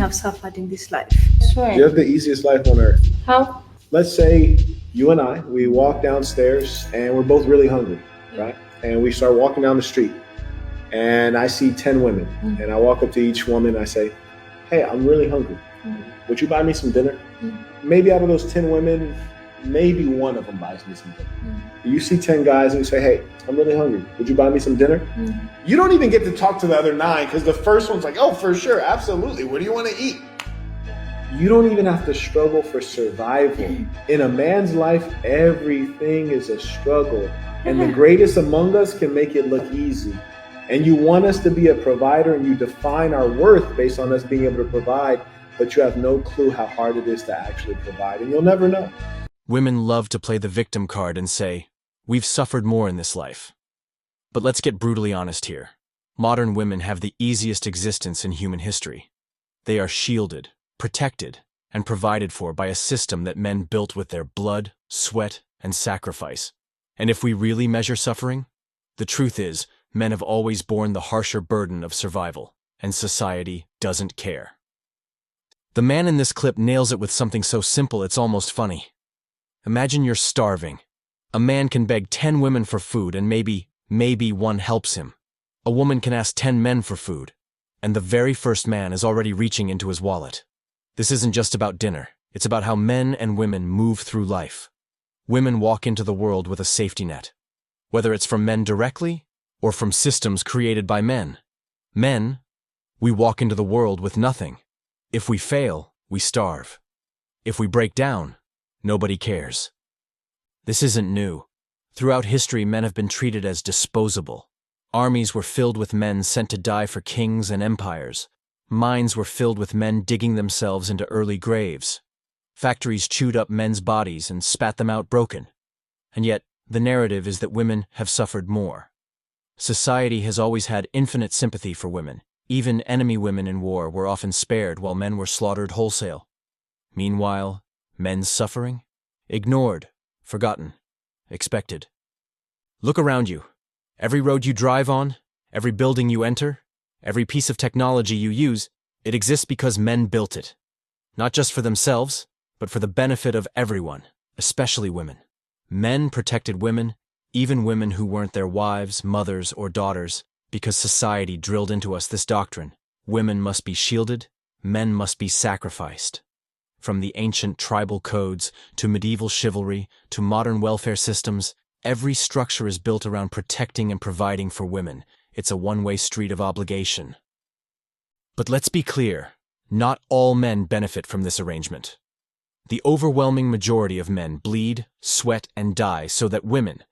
have suffered in this life. You have the easiest life on earth. How? Let's say you and I, we walk downstairs and we're both really hungry, right? And we start walking down the street and I see 10 women and I walk up to each woman and I say, hey, I'm really hungry. Would you buy me some dinner? Maybe out of those 10 women, maybe one of them buys me some dinner. You see 10 guys and you say, hey, I'm really hungry. Would you buy me some dinner? You don't even get to talk to the other 9 because the first one's like, oh, for sure, absolutely. What do you want to eat? You don't even have to struggle for survival. In a man's life, everything is a struggle. And the greatest among us can make it look easy. And you want us to be a provider and you define our worth based on us being able to provide, but you have no clue how hard it is to actually provide. And you'll never know. Women love to play the victim card and say, we've suffered more in this life. But let's get brutally honest here. Modern women have the easiest existence in human history. They are shielded, protected, and provided for by a system that men built with their blood, sweat, and sacrifice. And if we really measure suffering, the truth is, men have always borne the harsher burden of survival, and society doesn't care. The man in this clip nails it with something so simple it's almost funny. Imagine you're starving. A man can beg 10 women for food and maybe one helps him. A woman can ask 10 men for food, and the very first man is already reaching into his wallet. This isn't just about dinner, it's about how men and women move through life. Women walk into the world with a safety net, whether it's from men directly or from systems created by men. Men, we walk into the world with nothing. If we fail, we starve. If we break down, nobody cares. This isn't new. Throughout history, men have been treated as disposable. Armies were filled with men sent to die for kings and empires. Mines were filled with men digging themselves into early graves. Factories chewed up men's bodies and spat them out broken. And yet, the narrative is that women have suffered more. Society has always had infinite sympathy for women. Even enemy women in war were often spared while men were slaughtered wholesale. Meanwhile, men's suffering? Ignored, forgotten, expected. Look around you. Every road you drive on, every building you enter, every piece of technology you use, it exists because men built it. Not just for themselves, but for the benefit of everyone, especially women. Men protected women, even women who weren't their wives, mothers, or daughters, because society drilled into us this doctrine. Women must be shielded, men must be sacrificed. From the ancient tribal codes, to medieval chivalry, to modern welfare systems, every structure is built around protecting and providing for women. It's a one-way street of obligation. But let's be clear, not all men benefit from this arrangement. The overwhelming majority of men bleed, sweat, and die so that women,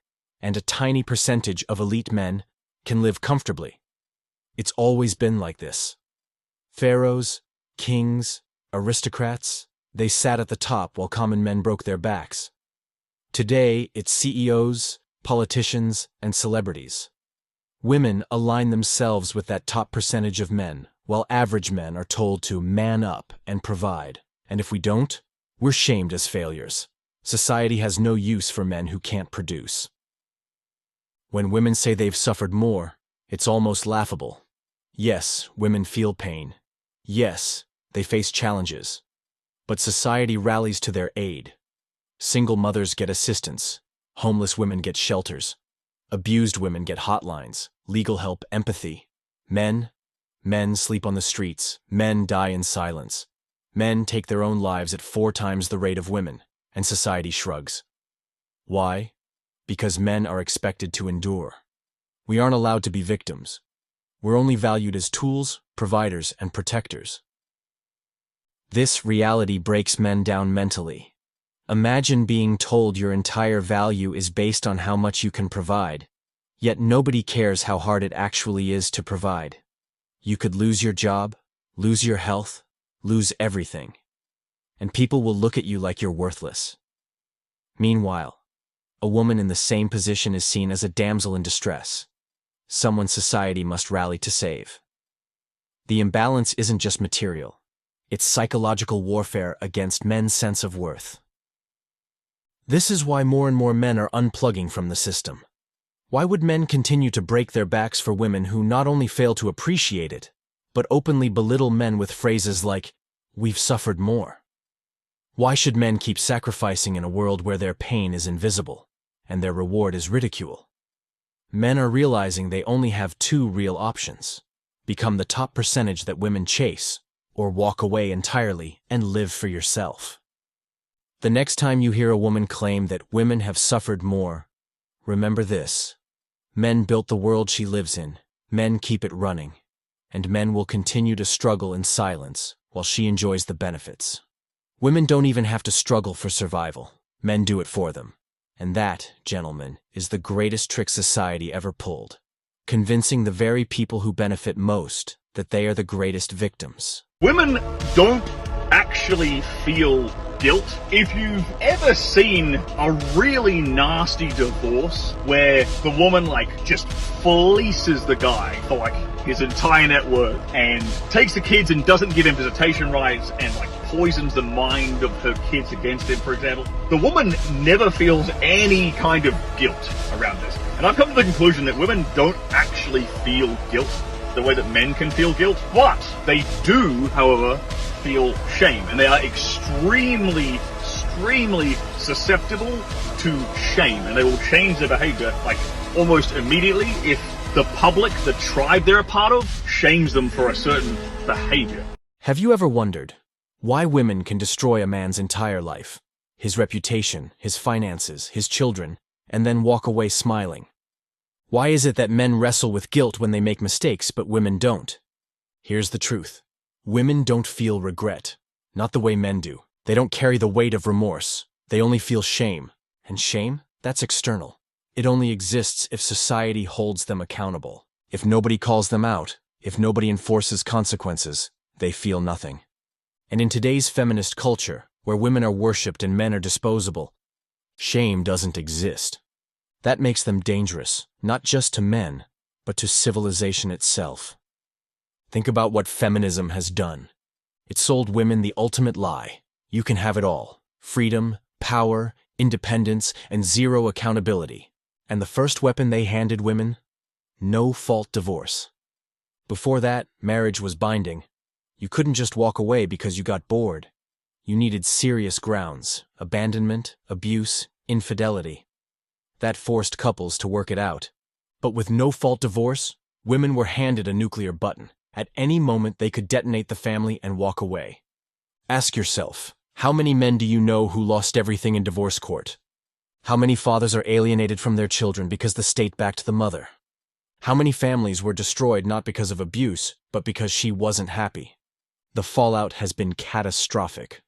and a tiny percentage of elite men, can live comfortably. It's always been like this. Pharaohs, kings, aristocrats, they sat at the top while common men broke their backs. Today, it's CEOs, politicians, and celebrities. Women align themselves with that top percentage of men, while average men are told to man up and provide. And if we don't, we're shamed as failures. Society has no use for men who can't produce. When women say they've suffered more, it's almost laughable. Yes, women feel pain. Yes, they face challenges. But society rallies to their aid. Single mothers get assistance. Homeless women get shelters. Abused women get hotlines, legal help, empathy. Men sleep on the streets. Men die in silence. Men take their own lives at 4 times the rate of women, and society shrugs. Why? Because men are expected to endure. We aren't allowed to be victims. We're only valued as tools, providers, and protectors. This reality breaks men down mentally. Imagine being told your entire value is based on how much you can provide, yet nobody cares how hard it actually is to provide. You could lose your job, lose your health, lose everything, and people will look at you like you're worthless. Meanwhile, a woman in the same position is seen as a damsel in distress, someone society must rally to save. The imbalance isn't just material, it's psychological warfare against men's sense of worth. This is why more and more men are unplugging from the system. Why would men continue to break their backs for women who not only fail to appreciate it, but openly belittle men with phrases like, we've suffered more. Why should men keep sacrificing in a world where their pain is invisible and their reward is ridicule? Men are realizing they only have two real options: become the top percentage that women chase, or walk away entirely and live for yourself. The next time you hear a woman claim that women have suffered more, remember this: men built the world she lives in, men keep it running, and men will continue to struggle in silence while she enjoys the benefits. Women don't even have to struggle for survival. Men do it for them. And that, gentlemen, is the greatest trick society ever pulled, convincing the very people who benefit most that they are the greatest victims. Women don't actually feel guilt. If you've ever seen a really nasty divorce where the woman just fleeces the guy for his entire net worth and takes the kids and doesn't give him visitation rights and poisons the mind of her kids against him, for example, the woman never feels any kind of guilt around this. And I've come to the conclusion that women don't actually feel guilt the way that men can feel guilt, but they do, however, feel shame, and they are extremely susceptible to shame, and they will change their behavior almost immediately if the public, the tribe they're a part of, shames them for a certain behavior. Have you ever wondered why women can destroy a man's entire life, his reputation, his finances, his children, and then walk away smiling? Why is it that men wrestle with guilt when they make mistakes, but women don't? Here's the truth. Women don't feel regret, not the way men do. They don't carry the weight of remorse. They only feel shame. And shame? That's external. It only exists if society holds them accountable. If nobody calls them out, if nobody enforces consequences, they feel nothing. And in today's feminist culture, where women are worshipped and men are disposable, shame doesn't exist. That makes them dangerous, not just to men, but to civilization itself. Think about what feminism has done. It sold women the ultimate lie. You can have it all: freedom, power, independence, and zero accountability. And the first weapon they handed women? No-fault divorce. Before that, marriage was binding. You couldn't just walk away because you got bored. You needed serious grounds: abandonment, abuse, infidelity. That forced couples to work it out. But with no-fault divorce, women were handed a nuclear button. At any moment, they could detonate the family and walk away. Ask yourself, how many men do you know who lost everything in divorce court? How many fathers are alienated from their children because the state backed the mother? How many families were destroyed not because of abuse, but because she wasn't happy? The fallout has been catastrophic.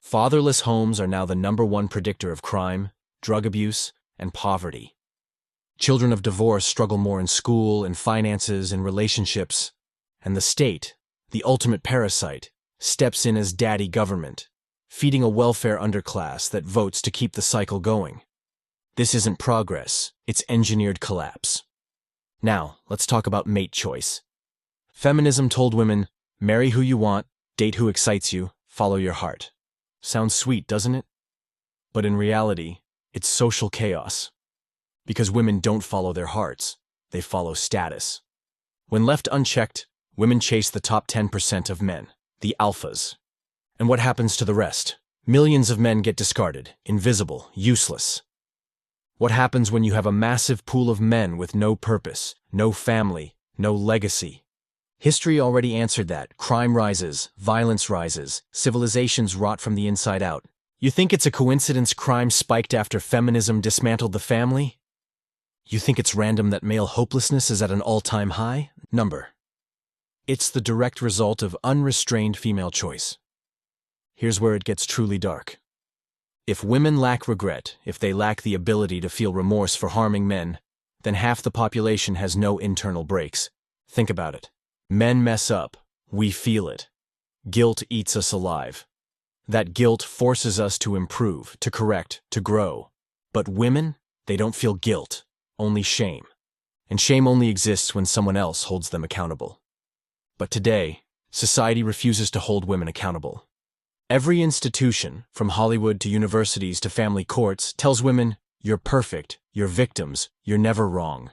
Fatherless homes are now the #1 predictor of crime, drug abuse, and poverty. Children of divorce struggle more in school, in finances, in relationships, and the state, the ultimate parasite, steps in as daddy government, feeding a welfare underclass that votes to keep the cycle going. This isn't progress, it's engineered collapse. Now, let's talk about mate choice. Feminism told women, marry who you want, date who excites you, follow your heart. Sounds sweet, doesn't it? But in reality, it's social chaos. Because women don't follow their hearts, they follow status. When left unchecked, women chase the top 10% of men, the alphas. And what happens to the rest? Millions of men get discarded, invisible, useless. What happens when you have a massive pool of men with no purpose, no family, no legacy? History already answered that. Crime rises, violence rises, civilizations rot from the inside out. You think it's a coincidence crime spiked after feminism dismantled the family? You think it's random that male hopelessness is at an all-time high? Number. It's the direct result of unrestrained female choice. Here's where it gets truly dark. If women lack regret, if they lack the ability to feel remorse for harming men, then half the population has no internal brakes. Think about it. Men mess up. We feel it. Guilt eats us alive. That guilt forces us to improve, to correct, to grow. But women, they don't feel guilt, only shame. And shame only exists when someone else holds them accountable. But today, society refuses to hold women accountable. Every institution, from Hollywood to universities to family courts, tells women, you're perfect, you're victims, you're never wrong.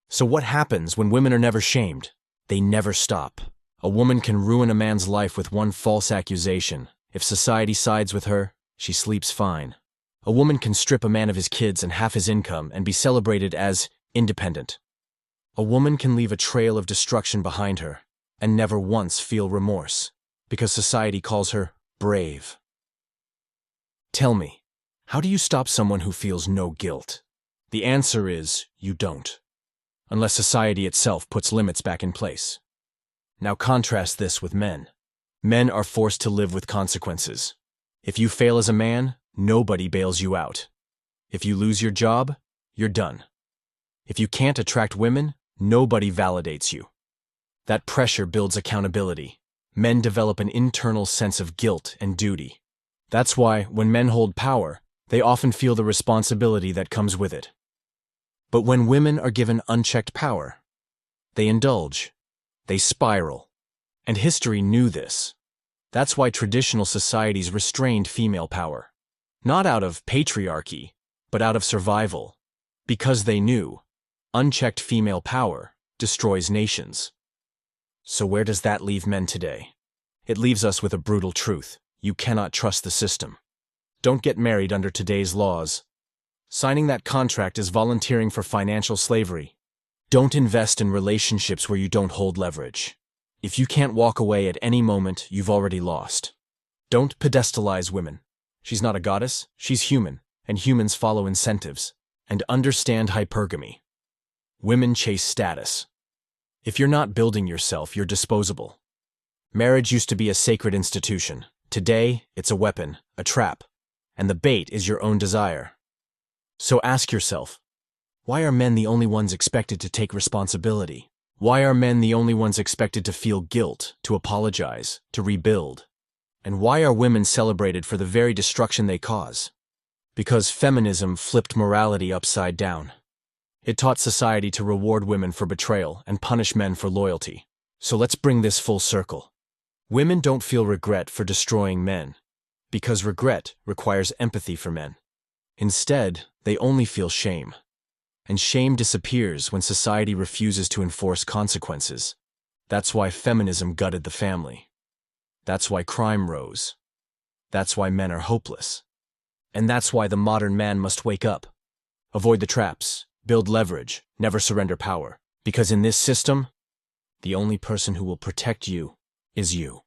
So what happens when women are never shamed? They never stop. A woman can ruin a man's life with one false accusation. If society sides with her, she sleeps fine. A woman can strip a man of his kids and half his income and be celebrated as independent. A woman can leave a trail of destruction behind her and never once feel remorse because society calls her brave. Tell me, how do you stop someone who feels no guilt? The answer is you don't, unless society itself puts limits back in place. Now contrast this with men. Men are forced to live with consequences. If you fail as a man, nobody bails you out. If you lose your job, you're done. If you can't attract women, nobody validates you. That pressure builds accountability. Men develop an internal sense of guilt and duty. That's why, when men hold power, they often feel the responsibility that comes with it. But when women are given unchecked power, they indulge, they spiral. And history knew this. That's why traditional societies restrained female power. Not out of patriarchy, but out of survival. Because they knew, unchecked female power destroys nations. So where does that leave men today? It leaves us with a brutal truth. You cannot trust the system. Don't get married under today's laws. Signing that contract is volunteering for financial slavery. Don't invest in relationships where you don't hold leverage. If you can't walk away at any moment, you've already lost. Don't pedestalize women. She's not a goddess, she's human, and humans follow incentives. And understand hypergamy. Women chase status. If you're not building yourself, you're disposable. Marriage used to be a sacred institution. Today, it's a weapon, a trap, and the bait is your own desire. So ask yourself, why are men the only ones expected to take responsibility? Why are men the only ones expected to feel guilt, to apologize, to rebuild? And why are women celebrated for the very destruction they cause? Because feminism flipped morality upside down. It taught society to reward women for betrayal and punish men for loyalty. So let's bring this full circle. Women don't feel regret for destroying men, because regret requires empathy for men. Instead, they only feel shame. And shame disappears when society refuses to enforce consequences. That's why feminism gutted the family. That's why crime rose. That's why men are hopeless. And that's why the modern man must wake up. Avoid the traps, build leverage, never surrender power. Because in this system, the only person who will protect you is you.